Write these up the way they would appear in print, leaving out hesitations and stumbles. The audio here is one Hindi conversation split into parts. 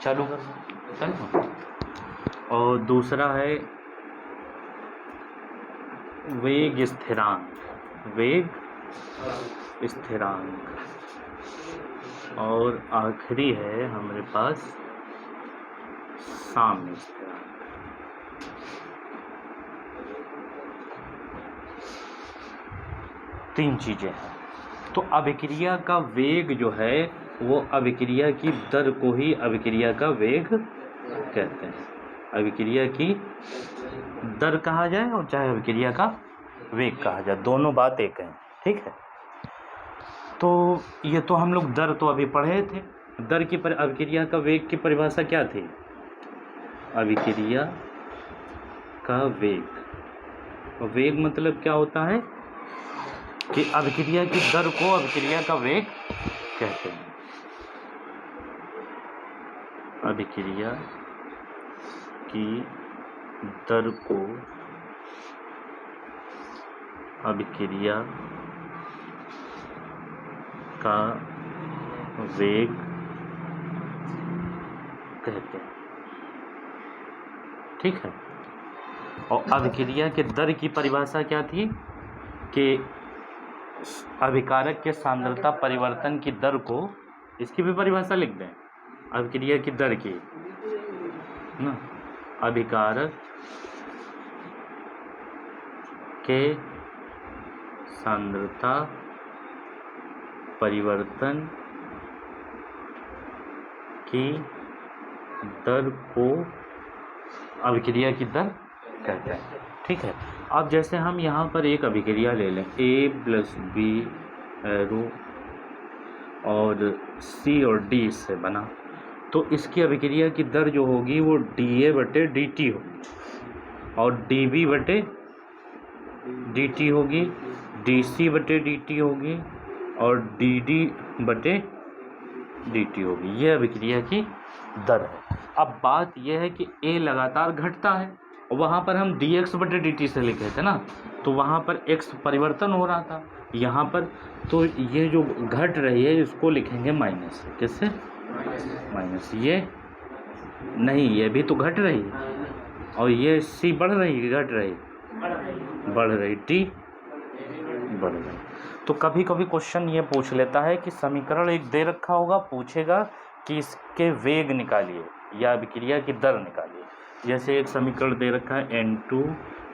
चालू कर दो, चलो। और दूसरा है वेग स्थिरांक, वेग स्थिरांक। और आखिरी है हमारे पास साम्य स्थिरांक। तीन चीजें हैं। तो अभिक्रिया का वेग जो है वो अभिक्रिया की दर को ही अभिक्रिया का वेग कहते हैं। अभिक्रिया की दर कहा जाए और चाहे अभिक्रिया का वेग कहा जाए, दोनों बात एक है, ठीक है। तो ये तो हम लोग दर तो अभी पढ़े थे। दर की अभिक्रिया का वेग की परिभाषा क्या थी? अभिक्रिया का वेग, वेग मतलब क्या होता है कि अभिक्रिया की दर को अभिक्रिया का वेग कहते हैं। अभिक्रिया की दर को अभिक्रिया का वेग कहते हैं, ठीक है। और अभिक्रिया के दर की परिभाषा क्या थी कि अभिकारक के सांद्रता परिवर्तन की दर को, इसकी भी परिभाषा लिख दें, अभिक्रिया की दर की ना, अभिकारक के सांद्रता परिवर्तन की दर को अभिक्रिया की दर कहते हैं, ठीक है। अब जैसे हम यहाँ पर एक अभिक्रिया ले लें A+B एरो और C और D से बना, तो इसकी अभिक्रिया की दर जो होगी वो dA/dt होगी और dB/dt होगी, dC/dt होगी और dD/dt होगी। यह अभिक्रिया की दर है। अब बात यह है कि A लगातार घटता है, वहाँ पर हम dx/dt से लिखे थे ना, तो वहाँ पर x परिवर्तन हो रहा था, यहाँ पर तो ये जो घट रही है इसको लिखेंगे माइनस। किससे? माइनस। ये नहीं, ये भी तो घट रही है और ये C बढ़ रही है, घट रही, बढ़ रही, D बढ़ रही। तो कभी कभी क्वेश्चन ये पूछ लेता है कि समीकरण एक दे रखा होगा, पूछेगा कि इसके वेग निकालिए या अभिक्रिया की दर निकालिए। जैसे एक समीकरण दे रखा है N2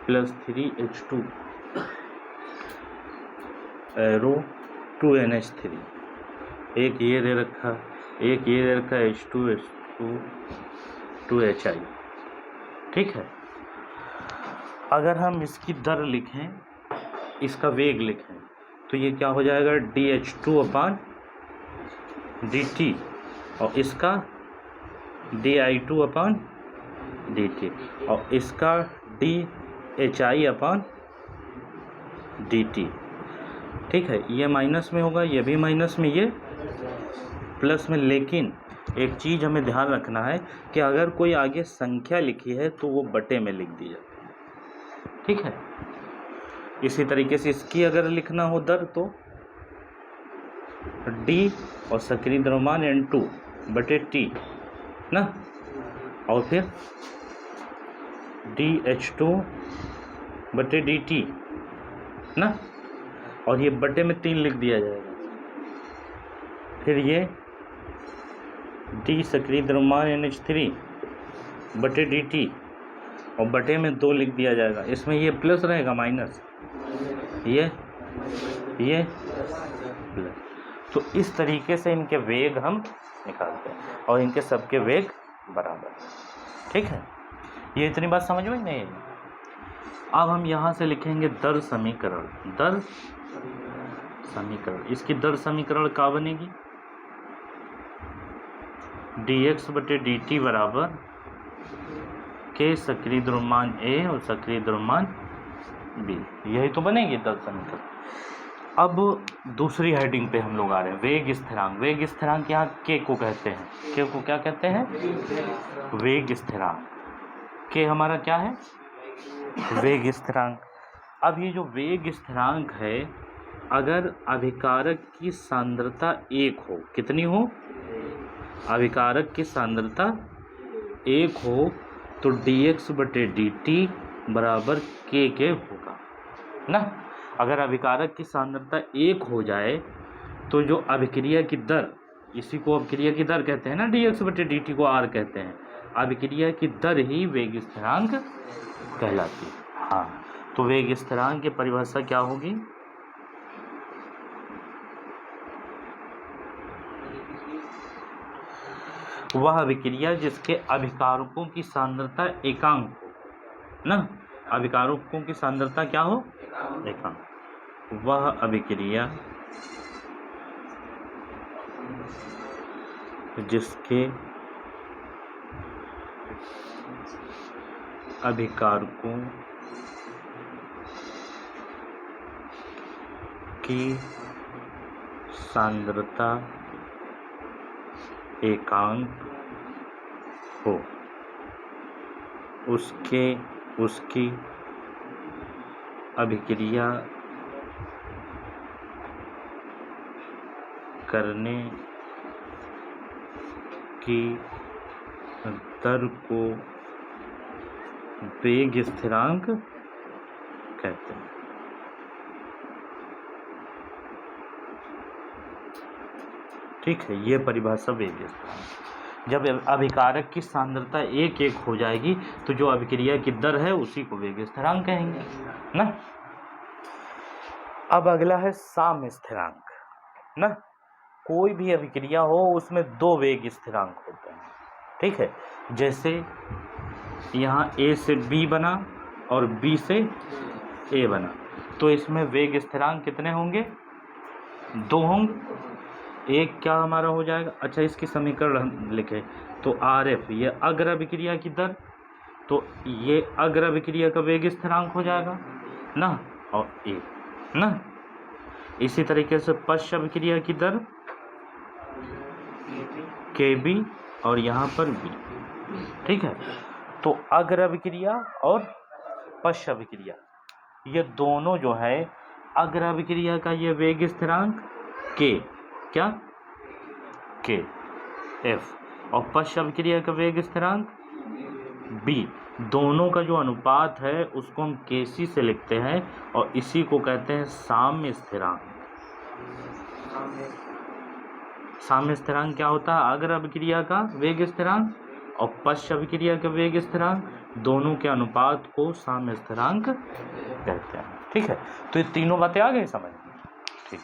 + 3H2 एरो 2NH3, एक ये दे रखा, एक ये दे रखा है H2 2HI, ठीक है। अगर हम इसकी दर लिखें, इसका वेग लिखें, तो ये क्या हो जाएगा dH2/dt और इसका dI2/dt और इसका dHI/dt, ठीक है। ये माइनस में होगा, ये भी माइनस में, ये प्लस में। लेकिन एक चीज़ हमें ध्यान रखना है कि अगर कोई आगे संख्या लिखी है तो वो बटे में लिख दी जाए, ठीक है। इसी तरीके से इसकी अगर लिखना हो दर तो D और सक्रिय द्रव्यमान N2/T ना, और फिर dH2/dt ना, और ये बटे में 3 लिख दिया जाएगा। फिर ये D सक्रिय द्रव्यमान NH3/dt और बटे में 2 लिख दिया जाएगा। इसमें ये प्लस रहेगा, माइनस, ये प्लस। तो इस तरीके से इनके वेग हम निकालते हैं और इनके सबके वेग बराबर, ठीक है। ये इतनी बात समझ में नहीं है। अब हम यहाँ से लिखेंगे दर समीकरण, दर समीकरण। इसकी दर समीकरण क्या बनेगी? dx/dt बराबर के सक्रिय द्रव्यमान A और सक्रिय द्रव्यमान B, यही तो बनेगी दर समीकरण। अब दूसरी हेडिंग पे हम लोग आ रहे हैं, वेग स्थिरांक। वेग स्थिरांक यहाँ के को कहते हैं, के को क्या कहते हैं? वेग स्थिरांक। के हमारा क्या है? वेग स्थिरांक। अब ये जो वेग स्थिरांक है, अगर अभिकारक की सांद्रता 1 हो, कितनी हो? अभिकारक की सांद्रता 1 हो तो dx बटे dt बराबर k होगा ना। अगर अभिकारक की सांद्रता 1 हो जाए तो जो अभिक्रिया की दर, इसी को अभिक्रिया की दर कहते हैं ना, dx बटे dt को r कहते हैं, अभिक्रिया की दर ही वेग स्थिरांक कहलाती है। हाँ, तो वेग स्थिरांक की परिभाषा क्या होगी? वह अभिक्रिया जिसके अभिकारकों की सांद्रता एकांक हो ना, अभिकारकों की सांद्रता क्या हो? एकांक। वह अभिक्रिया जिसके अभिकारकों की सांद्रता एकांक हो, उसकी अभिक्रिया करने की दर को वेग स्थिरांक कहते हैं। ठीक है, ये परिभाषा वेग स्थिरांक। जब अभिकारक की सांद्रता 1 हो जाएगी तो जो अभिक्रिया की दर है उसी को वेग स्थिरांक कहेंगे ना। अब अगला है साम्य स्थिरांक ना। कोई भी अभिक्रिया हो उसमें 2 वेग स्थिरांक होते हैं। ठीक है, जैसे यहाँ A से B बना और B से A बना, तो इसमें वेग स्थिरांक कितने होंगे? 2 होंगे। एक क्या हमारा हो जाएगा? अच्छा, इसकी समीकरण हम लिखे तो RF, ये अग्र अभिक्रिया की दर, तो ये अग्र अभिक्रिया का वेग स्थिरांक हो जाएगा ना, और A ना। इसी तरीके से पश्च अभिक्रिया की दर KB और यहाँ पर B। ठीक है, तो अग्र अभिक्रिया और पश्च अभिक्रिया ये दोनों जो है, अग्र अभिक्रिया का ये वेग स्थिरांक K, क्या K F, और पश्च अभिक्रिया का वेग स्थिरांक B, दोनों का जो अनुपात है उसको हम Kc से लिखते हैं और इसी को कहते हैं साम्य स्थिरांक। साम्य स्थिरांक क्या होता है? अग्र अभिक्रिया का वेग स्थिरांक और पश्च अभिक्रिया का वेग स्थिरांक, दोनों के अनुपात को साम्य स्थिरांक कहते हैं। ठीक है, तो ये तीनों बातें आ गई समझ में? ठीक।